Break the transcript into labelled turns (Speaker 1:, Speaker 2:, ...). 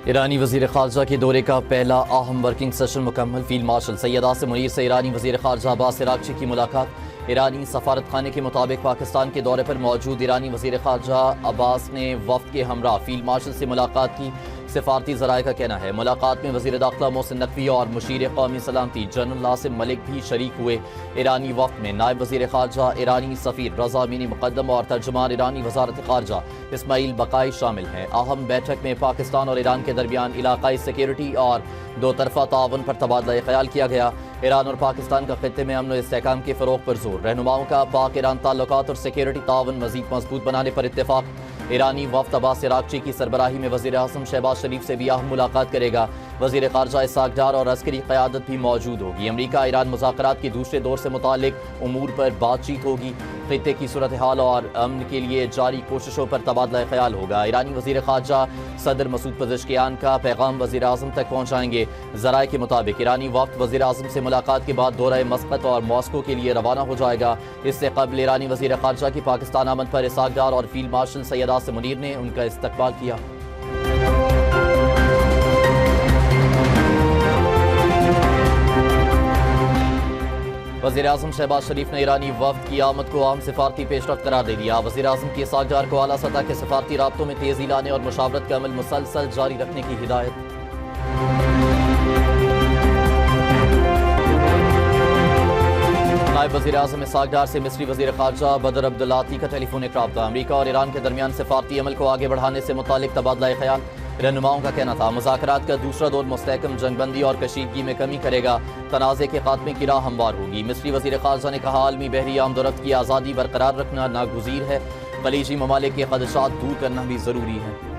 Speaker 1: ایرانی وزیر خارجہ کے دورے کا پہلا اہم ورکنگ سیشن مکمل۔ فیلڈ مارشل سید عاصم منیر سے ایرانی وزیر خارجہ عباس عراقچی کی ملاقات۔ ایرانی سفارت خانے کے مطابق پاکستان کے دورے پر موجود ایرانی وزیر خارجہ عباس نے وفد کے ہمراہ فیلڈ مارشل سے ملاقات کی۔ سفارتی ذرائع کا کہنا ہے ملاقات میں وزیر داخلہ محسن نقوی اور مشیر قومی سلامتی جنرل عاصم ملک بھی شریک ہوئے۔ ایرانی وفد میں نائب وزیر خارجہ ایرانی سفیر رضا امینی مقدم اور ترجمان ایرانی وزارت خارجہ اسماعیل بقائی شامل ہیں۔ اہم بیٹھک میں پاکستان اور ایران کے درمیان علاقائی سیکیورٹی اور دو طرفہ تعاون پر تبادلہ خیال کیا گیا۔ ایران اور پاکستان کا خطے میں امن و استحکام کے فروغ پر زور۔ رہنماؤں کا پاک ایران تعلقات اور سیکیورٹی تعاون مزید مضبوط بنانے پر اتفاق۔ ایرانی وفد عباس عراقچی کی سربراہی میں وزیر اعظم شہباز شریف سے بھی اہم ملاقات کرے گا۔ وزیر خارجہ اسحاق ڈار اور عسکری قیادت بھی موجود ہوگی۔ امریکہ ایران مذاکرات کے دوسرے دور سے متعلق امور پر بات چیت ہوگی۔ خطے کی صورتحال اور امن کے لیے جاری کوششوں پر تبادلہ خیال ہوگا۔ ایرانی وزیر خارجہ صدر مسعود پزشکیان کا پیغام وزیر اعظم تک پہنچائیں گے۔ ذرائع کے مطابق ایرانی وفد وزیر اعظم سے ملاقات کے بعد دورہ مسقط اور ماسکو کے لیے روانہ ہو جائے گا۔ اس سے قبل ایرانی وزیر خارجہ کی پاکستان آمد پر اسحاق ڈار اور فیلڈ مارشل سید عاصم منیر نے ان کا استقبال کیا۔ وزیر اعظم شہباز شریف نے ایرانی وفد کی آمد کو اہم سفارتی پیش رفت قرار دے دیا۔ وزیر اعظم کی اسحاق ڈار کو اعلیٰ سطح کے سفارتی رابطوں میں تیزی لانے اور مشاورت کا عمل مسلسل جاری رکھنے کی ہدایت۔ نائب وزیر اعظم اسحاق ڈار سے مصری وزیر خارجہ بدر عبدالعاطی کا ٹیلی فونک رابطہ۔ امریکہ اور ایران کے درمیان سفارتی عمل کو آگے بڑھانے سے متعلق تبادلہ خیال۔ رہنماؤں کا کہنا تھا مذاکرات کا دوسرا دور مستحکم جنگ بندی اور کشیدگی میں کمی کرے گا، تنازع کے خاتمے کی راہ ہموار ہوگی۔ مصری وزیر خارجہ نے کہا عالمی بحری آمد و رفت کی آزادی برقرار رکھنا ناگزیر ہے، خلیجی ممالک کے خدشات دور کرنا بھی ضروری ہے۔